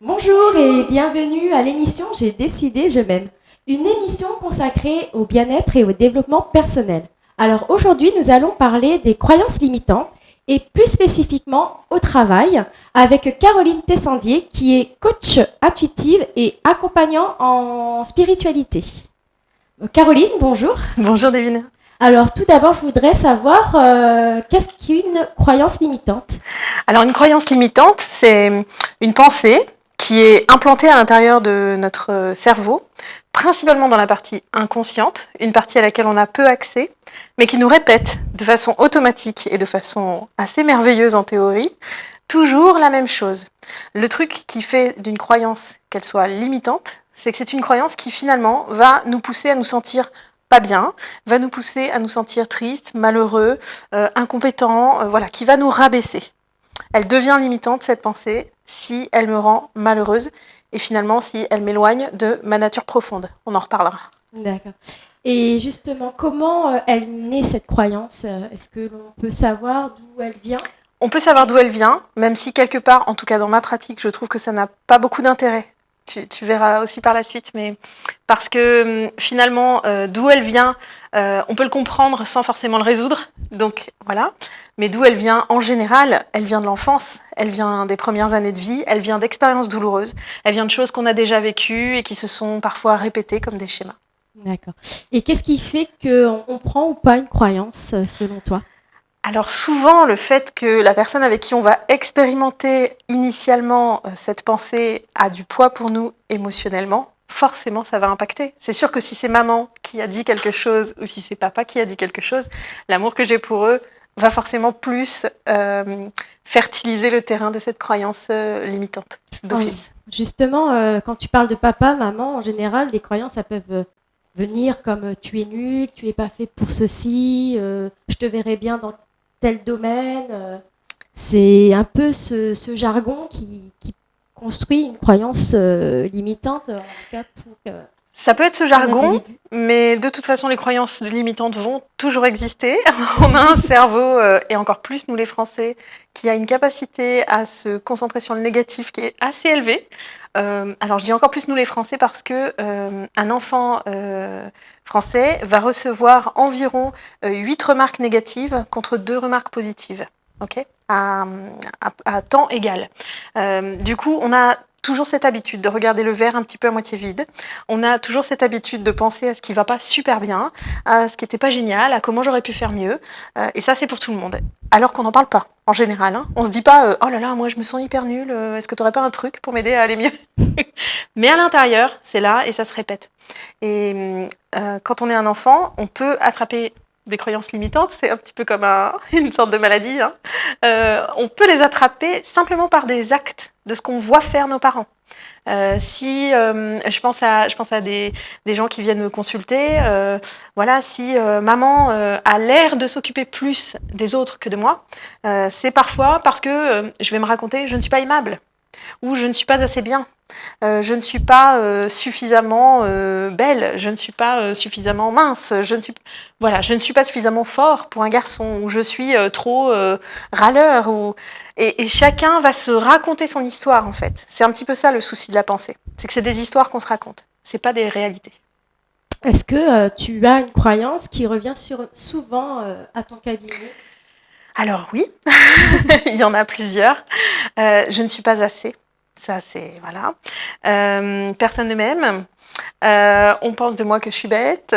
Bonjour et bienvenue à l'émission J'ai décidé, je m'aime. Une émission consacrée au bien-être et au développement personnel. Alors aujourd'hui, nous allons parler des croyances limitantes et plus spécifiquement au travail avec Caroline Tessandier qui est coach intuitive et accompagnant en spiritualité. Caroline, bonjour. Bonjour Devine. Alors tout d'abord, je voudrais savoir qu'est-ce qu'une croyance limitante ? Alors une croyance limitante, c'est une pensée qui est implantée à l'intérieur de notre cerveau, principalement dans la partie inconsciente, une partie à laquelle on a peu accès, mais qui nous répète de façon automatique et de façon assez merveilleuse en théorie, toujours la même chose. Le truc qui fait d'une croyance qu'elle soit limitante, c'est que c'est une croyance qui finalement va nous pousser à nous sentir pas bien, va nous pousser à nous sentir tristes, malheureux, incompétents, voilà, qui va nous rabaisser. Elle devient limitante, cette pensée, si elle me rend malheureuse et finalement si elle m'éloigne de ma nature profonde. On en reparlera. D'accord. Et justement, comment elle naît cette croyance ? Est-ce que l'on peut savoir d'où elle vient ? On peut savoir d'où elle vient, même si quelque part, en tout cas dans ma pratique, je trouve que ça n'a pas beaucoup d'intérêt. Tu verras aussi par la suite, mais parce que finalement, d'où elle vient, on peut le comprendre sans forcément le résoudre. Donc voilà. Mais d'où elle vient en général, elle vient de l'enfance, elle vient des premières années de vie, elle vient d'expériences douloureuses, elle vient de choses qu'on a déjà vécues et qui se sont parfois répétées comme des schémas. D'accord. Et qu'est-ce qui fait qu'on prend ou pas une croyance, selon toi ? Alors souvent, le fait que la personne avec qui on va expérimenter initialement cette pensée a du poids pour nous émotionnellement, forcément ça va impacter. C'est sûr que si c'est maman qui a dit quelque chose ou si c'est papa qui a dit quelque chose, l'amour que j'ai pour eux va forcément plus fertiliser le terrain de cette croyance limitante d'office. Justement, quand tu parles de papa, maman, en général, les croyances, elles peuvent venir comme tu es nul, tu es pas fait pour ceci, je te verrai bien dans tel domaine. C'est un peu ce jargon qui construit une croyance limitante, en tout cas pour... Ça peut être ce jargon, mais de toute façon, les croyances limitantes vont toujours exister. On a un cerveau, et encore plus nous les Français, qui a une capacité à se concentrer sur le négatif qui est assez élevée. Alors je dis encore plus nous les Français parce que un enfant français va recevoir environ 8 remarques négatives contre 2 remarques positives, okay, à temps égal. Du coup, on a toujours cette habitude de regarder le verre un petit peu à moitié vide. On a toujours cette habitude de penser à ce qui va pas super bien, à ce qui n'était pas génial, à comment j'aurais pu faire mieux. Et ça, c'est pour tout le monde. Alors qu'on n'en parle pas, en général. Hein. On se dit pas « Oh là là, moi je me sens hyper nulle, est-ce que tu n'aurais pas un truc pour m'aider à aller mieux ?» Mais à l'intérieur, c'est là et ça se répète. Et quand on est un enfant, on peut attraper des croyances limitantes, c'est un petit peu comme une sorte de maladie. Hein. On peut les attraper simplement par des actes de ce qu'on voit faire nos parents. Si je pense à des gens qui viennent me consulter, voilà, si maman a l'air de s'occuper plus des autres que de moi, c'est parfois parce que je vais me raconter je ne suis pas aimable ou je ne suis pas assez bien. Je ne suis pas suffisamment belle, je ne suis pas suffisamment mince, je ne suis pas suffisamment fort pour un garçon, ou je suis trop râleur, et chacun va se raconter son histoire en fait. C'est un petit peu ça le souci de la pensée, c'est que c'est des histoires qu'on se raconte, c'est pas des réalités. Est-ce que tu as une croyance qui revient souvent à ton cabinet ? Alors oui, il y en a plusieurs. Je ne suis pas assez. Ça, c'est... Voilà. Personne ne m'aime. On pense de moi que je suis bête.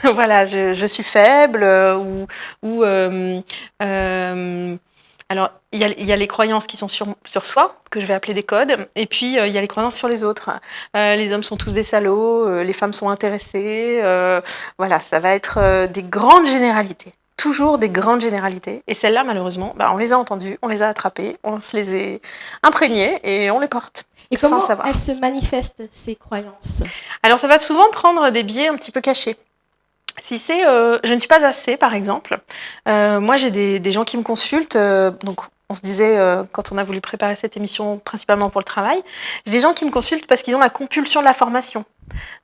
Voilà, je suis faible. Alors, il y a les croyances qui sont sur soi, que je vais appeler des codes. Et puis, il y a les croyances sur les autres. Les hommes sont tous des salauds. Les femmes sont intéressées. Voilà, ça va être des grandes généralités. Toujours des grandes généralités. Et celles-là, malheureusement, on les a entendues, on les a attrapées, on se les est imprégnées et on les porte. Et comment elles se manifestent, ces croyances ? Alors, ça va souvent prendre des biais un petit peu cachés. Si c'est je ne suis pas assez, par exemple, moi j'ai des gens qui me consultent, donc on se disait quand on a voulu préparer cette émission principalement pour le travail, j'ai des gens qui me consultent parce qu'ils ont la compulsion de la formation.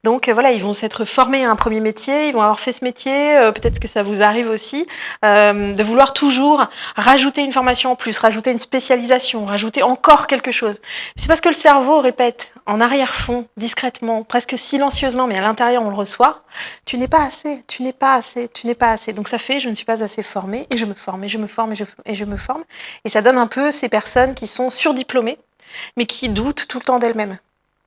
Donc voilà, ils vont s'être formés à un premier métier, ils vont avoir fait ce métier, peut-être que ça vous arrive aussi, de vouloir toujours rajouter une formation en plus, rajouter une spécialisation, rajouter encore quelque chose. C'est parce que le cerveau répète en arrière-fond, discrètement, presque silencieusement, mais à l'intérieur on le reçoit, tu n'es pas assez, tu n'es pas assez, tu n'es pas assez. Donc ça fait, je ne suis pas assez formée, et je me forme, et je me forme, et je me forme. Et ça donne un peu ces personnes qui sont surdiplômées, mais qui doutent tout le temps d'elles-mêmes,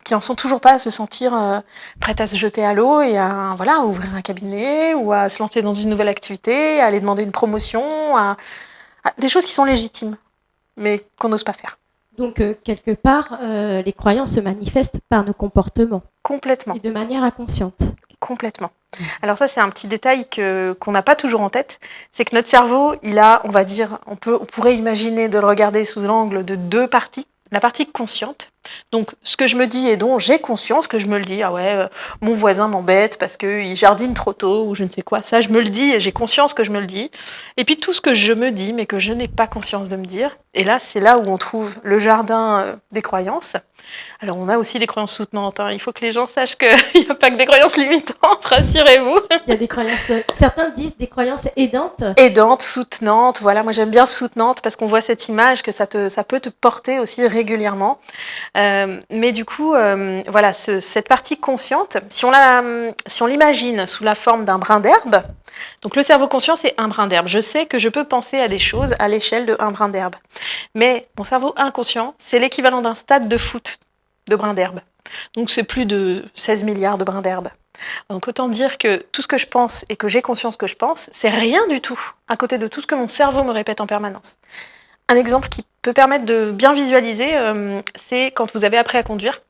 qui en sont toujours pas à se sentir prêtes à se jeter à l'eau et à ouvrir un cabinet ou à se lancer dans une nouvelle activité, à aller demander une promotion, à des choses qui sont légitimes, mais qu'on n'ose pas faire. Donc, quelque part, les croyances se manifestent par nos comportements. Complètement. Et de manière inconsciente. Complètement. Alors ça, c'est un petit détail qu'on n'a pas toujours en tête, c'est que notre cerveau, il a, on va dire, on pourrait imaginer de le regarder sous l'angle de deux parties. La partie consciente, donc ce que je me dis et dont j'ai conscience, que je me le dis, ah ouais, mon voisin m'embête parce qu'il jardine trop tôt ou je ne sais quoi, ça je me le dis et j'ai conscience que je me le dis. Et puis tout ce que je me dis mais que je n'ai pas conscience de me dire, et là c'est là où on trouve le jardin des croyances. Alors on a aussi des croyances soutenantes, hein. Il faut que les gens sachent qu'il n'y a pas que des croyances limitantes, rassurez-vous. Il y a des croyances, certains disent des croyances aidantes. Aidantes, soutenantes, voilà, moi j'aime bien soutenante parce qu'on voit cette image que ça peut te porter aussi régulièrement. Mais du coup, voilà, cette partie consciente, si on l'imagine sous la forme d'un brin d'herbe, donc le cerveau conscient c'est un brin d'herbe. Je sais que je peux penser à des choses à l'échelle de un brin d'herbe. Mais mon cerveau inconscient, c'est l'équivalent d'un stade de foot de brins d'herbe. Donc c'est plus de 16 milliards de brins d'herbe. Donc autant dire que tout ce que je pense et que j'ai conscience que je pense, c'est rien du tout à côté de tout ce que mon cerveau me répète en permanence. Un exemple qui peut permettre de bien visualiser, c'est quand vous avez appris à conduire.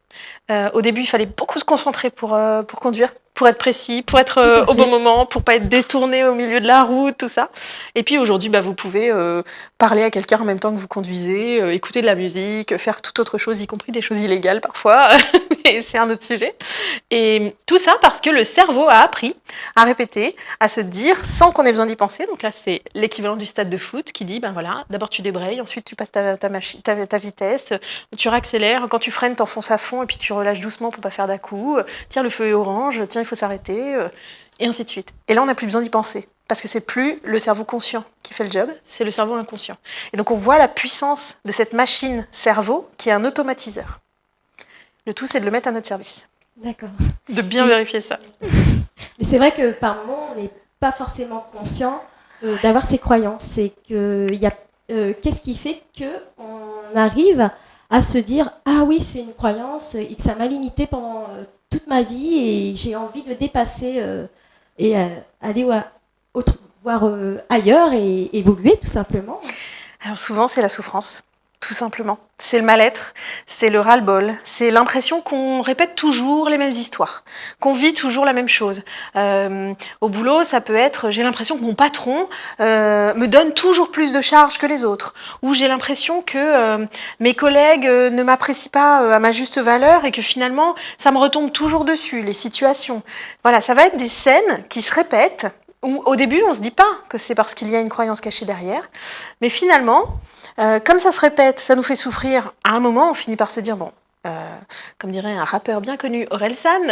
Au début, il fallait beaucoup se concentrer pour conduire, pour être précis, pour être au bon moment, pour pas être détourné au milieu de la route, tout ça. Et puis aujourd'hui, vous pouvez parler à quelqu'un en même temps que vous conduisez, écouter de la musique, faire toute autre chose, y compris des choses illégales parfois, mais c'est un autre sujet. Et tout ça parce que le cerveau a appris à répéter, à se dire sans qu'on ait besoin d'y penser. Donc là, c'est l'équivalent du stade de foot qui dit, voilà, d'abord tu débrayes, ensuite tu passes ta vitesse, tu réaccélères, quand tu freines, t'enfonces à fond et puis tu relâches doucement pour pas faire d'à-coup. Tiens, le feu est orange, tiens, il faut s'arrêter, et ainsi de suite. Et là, on n'a plus besoin d'y penser. Parce que c'est plus le cerveau conscient qui fait le job, c'est le cerveau inconscient. Et donc on voit la puissance de cette machine cerveau qui est un automatiseur. Le tout, c'est de le mettre à notre service. D'accord. De bien vérifier ça. Mais c'est vrai que par moments, on n'est pas forcément conscient d'avoir ces croyances. C'est que qu'est-ce qui fait qu'on arrive à se dire « Ah oui, c'est une croyance et que ça m'a limité pendant toute ma vie et j'ai envie de dépasser et aller voir ailleurs et évoluer tout simplement ». Alors souvent, c'est la souffrance. Tout simplement. C'est le mal-être, c'est le ras-le-bol, c'est l'impression qu'on répète toujours les mêmes histoires, qu'on vit toujours la même chose. Au boulot, ça peut être, j'ai l'impression que mon patron me donne toujours plus de charges que les autres, ou j'ai l'impression que mes collègues ne m'apprécient pas à ma juste valeur et que finalement, ça me retombe toujours dessus, les situations. Voilà, ça va être des scènes qui se répètent, où au début, on ne se dit pas que c'est parce qu'il y a une croyance cachée derrière, mais finalement, comme ça se répète, ça nous fait souffrir. À un moment, on finit par se dire, comme dirait un rappeur bien connu, Orelsan,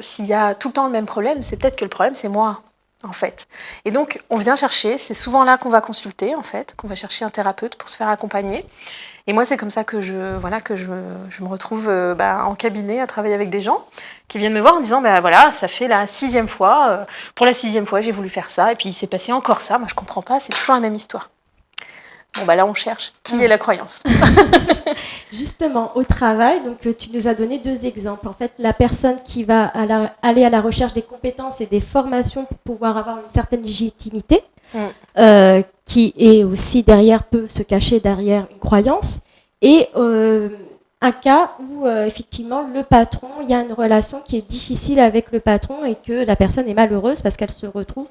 s'il y a tout le temps le même problème, c'est peut-être que le problème, c'est moi, en fait. Et donc, on vient chercher, c'est souvent là qu'on va consulter, en fait, qu'on va chercher un thérapeute pour se faire accompagner. Et moi, c'est comme ça que je me retrouve en cabinet à travailler avec des gens qui viennent me voir en disant, ça fait la 6e fois, pour la 6e fois, j'ai voulu faire ça, et puis il s'est passé encore ça, moi je comprends pas, c'est toujours la même histoire. Là, on cherche. Qui est la croyance? Justement, au travail, donc, tu nous as donné 2 exemples. En fait, la personne qui va aller à la recherche des compétences et des formations pour pouvoir avoir une certaine légitimité, qui est aussi peut se cacher derrière une croyance, et un cas où, effectivement, le patron, il y a une relation qui est difficile avec le patron et que la personne est malheureuse parce qu'elle se retrouve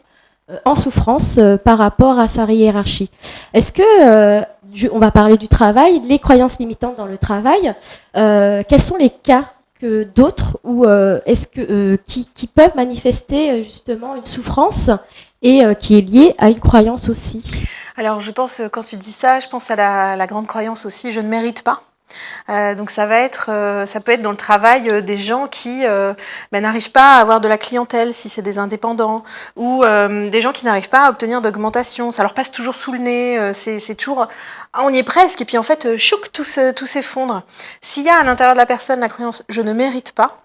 en souffrance par rapport à sa hiérarchie. Est-ce que, on va parler du travail, les croyances limitantes dans le travail, quels sont les cas que d'autres ou est-ce que qui peuvent manifester justement une souffrance et qui est liée à une croyance aussi? Alors je pense, quand tu dis ça, je pense à la grande croyance aussi, je ne mérite pas. Donc ça peut être dans le travail des gens qui n'arrivent pas à avoir de la clientèle si c'est des indépendants ou des gens qui n'arrivent pas à obtenir d'augmentation. Ça leur passe toujours sous le nez, c'est toujours on y est presque et puis en fait chouc tout s'effondre. S'il y a à l'intérieur de la personne la croyance je ne mérite pas,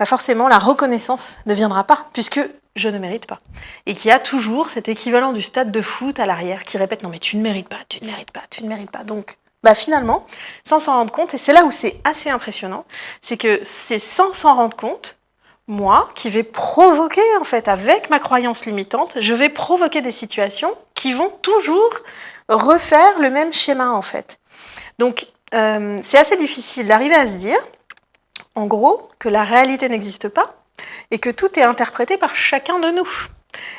forcément la reconnaissance ne viendra pas puisque je ne mérite pas. Et qu'il y a toujours cet équivalent du stade de foot à l'arrière qui répète non mais tu ne mérites pas, tu ne mérites pas, tu ne mérites pas. Donc finalement, sans s'en rendre compte, et c'est là où c'est assez impressionnant, c'est que c'est sans s'en rendre compte, moi, qui vais provoquer, en fait, avec ma croyance limitante, je vais provoquer des situations qui vont toujours refaire le même schéma, en fait. Donc, c'est assez difficile d'arriver à se dire, en gros, que la réalité n'existe pas et que tout est interprété par chacun de nous.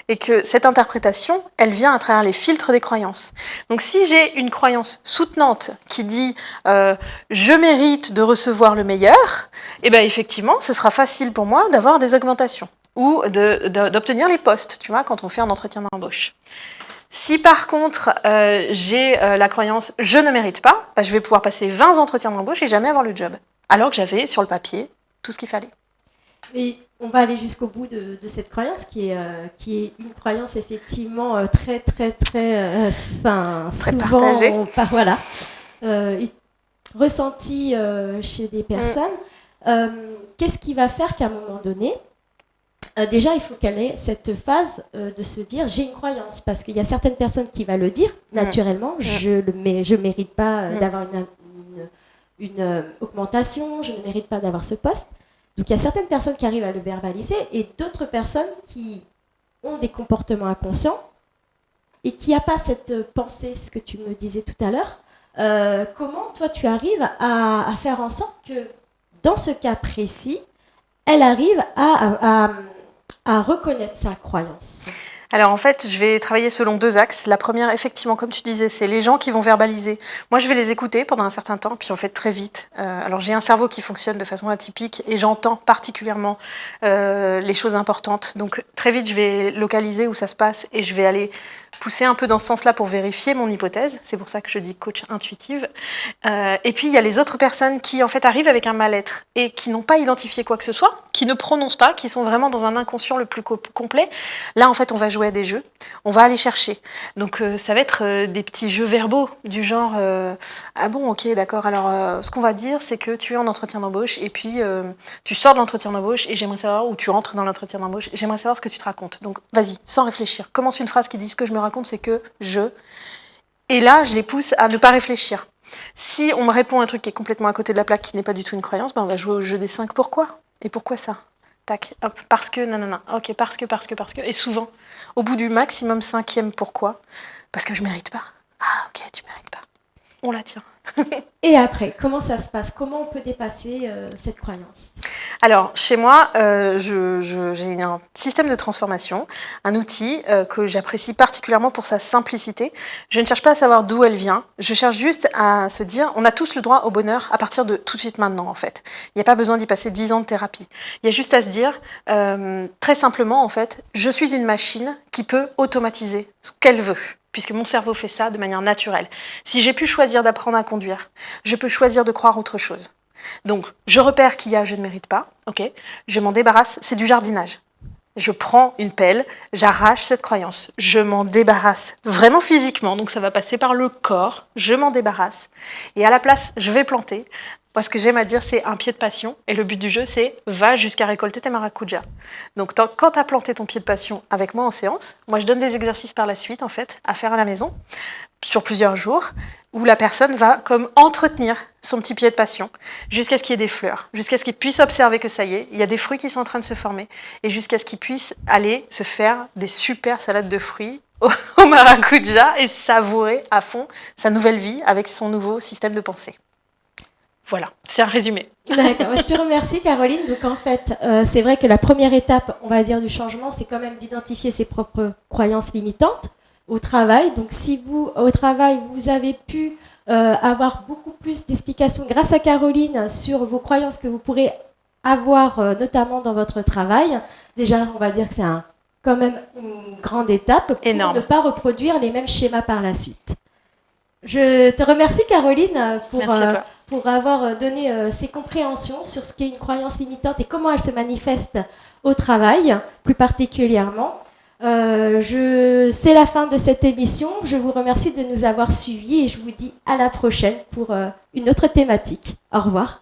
Et que cette interprétation, elle vient à travers les filtres des croyances. Donc si j'ai une croyance soutenante qui dit je mérite de recevoir le meilleur, et bien effectivement, ce sera facile pour moi d'avoir des augmentations ou d'obtenir les postes, tu vois, quand on fait un entretien d'embauche. Si par contre j'ai la croyance je ne mérite pas, je vais pouvoir passer 20 entretiens d'embauche et jamais avoir le job, alors que j'avais sur le papier tout ce qu'il fallait. Et on va aller jusqu'au bout de cette croyance qui est une croyance effectivement très souvent partagée. Voilà, ressentie chez des personnes. Qu'est-ce qui va faire qu'à un moment donné, déjà il faut qu'elle ait cette phase de se dire j'ai une croyance, parce qu'il y a certaines personnes qui vont le dire naturellement, je mérite pas d'avoir une augmentation, je ne mérite pas d'avoir ce poste. Donc il y a certaines personnes qui arrivent à le verbaliser et d'autres personnes qui ont des comportements inconscients et qui n'ont pas cette pensée, ce que tu me disais tout à l'heure. Comment toi tu arrives à faire en sorte que dans ce cas précis, elle arrive à reconnaître sa croyance? Alors en fait, je vais travailler selon 2 axes. La première, effectivement, comme tu disais, c'est les gens qui vont verbaliser. Moi, je vais les écouter pendant un certain temps, puis en fait très vite. Alors j'ai un cerveau qui fonctionne de façon atypique et j'entends particulièrement les choses importantes. Donc très vite, je vais localiser où ça se passe et je vais aller pousser un peu dans ce sens-là pour vérifier mon hypothèse. C'est pour ça que je dis coach intuitive. Et puis, il y a les autres personnes qui, en fait, arrivent avec un mal-être et qui n'ont pas identifié quoi que ce soit, qui ne prononcent pas, qui sont vraiment dans un inconscient le plus complet. Là, en fait, on va jouer à des jeux. On va aller chercher. Donc, ça va être des petits jeux verbaux du genre ah bon, ok, d'accord. Alors, ce qu'on va dire, c'est que tu es en entretien d'embauche et puis tu sors de l'entretien d'embauche et j'aimerais savoir, ou tu rentres dans l'entretien d'embauche, j'aimerais savoir ce que tu te racontes. Donc, vas-y, sans réfléchir. Commence une phrase qui dit ce que je me raconte, c'est que je... Et là, je les pousse à ne pas réfléchir. Si on me répond un truc qui est complètement à côté de la plaque, qui n'est pas du tout une croyance, on va jouer au jeu des 5 pourquoi. Et pourquoi ça? Tac, hop, parce que, non. Ok, parce que. Et souvent, au bout du maximum 5e pourquoi, parce que je mérite pas. Ah, ok, tu mérites pas. On la tient. Et après, comment ça se passe? Comment on peut dépasser cette croyance? Alors, chez moi, j'ai un système de transformation, un outil que j'apprécie particulièrement pour sa simplicité. Je ne cherche pas à savoir d'où elle vient. Je cherche juste à se dire, on a tous le droit au bonheur à partir de tout de suite maintenant, en fait. Il n'y a pas besoin d'y passer 10 ans de thérapie. Il y a juste à se dire, très simplement, en fait, je suis une machine qui peut automatiser ce qu'elle veut, puisque mon cerveau fait ça de manière naturelle. Si j'ai pu choisir d'apprendre à conduire, je peux choisir de croire autre chose. Donc, je repère qu'il y a « je ne mérite pas », ok, je m'en débarrasse, c'est du jardinage. Je prends une pelle, j'arrache cette croyance, je m'en débarrasse vraiment physiquement, donc ça va passer par le corps, je m'en débarrasse. Et à la place, je vais planter. Moi, ce que j'aime à dire, c'est un pied de passion. Et le but du jeu, c'est va jusqu'à récolter tes maracujas. Donc, quand tu as planté ton pied de passion avec moi en séance, moi, je donne des exercices par la suite, en fait, à faire à la maison, sur plusieurs jours, où la personne va comme entretenir son petit pied de passion jusqu'à ce qu'il y ait des fleurs, jusqu'à ce qu'il puisse observer que ça y est, il y a des fruits qui sont en train de se former, et jusqu'à ce qu'il puisse aller se faire des super salades de fruits au maracuja et savourer à fond sa nouvelle vie avec son nouveau système de pensée. Voilà, c'est un résumé. D'accord, je te remercie Caroline. Donc en fait, c'est vrai que la première étape, on va dire, du changement, c'est quand même d'identifier ses propres croyances limitantes au travail. Donc si vous, au travail, vous avez pu avoir beaucoup plus d'explications grâce à Caroline sur vos croyances que vous pourrez avoir, notamment dans votre travail. Déjà, on va dire que c'est quand même une grande étape pour ne pas reproduire les mêmes schémas par la suite. Je te remercie, Caroline, pour avoir donné ces compréhensions sur ce qu'est une croyance limitante et comment elle se manifeste au travail, plus particulièrement. C'est la fin de cette émission. Je vous remercie de nous avoir suivis et je vous dis à la prochaine pour une autre thématique. Au revoir.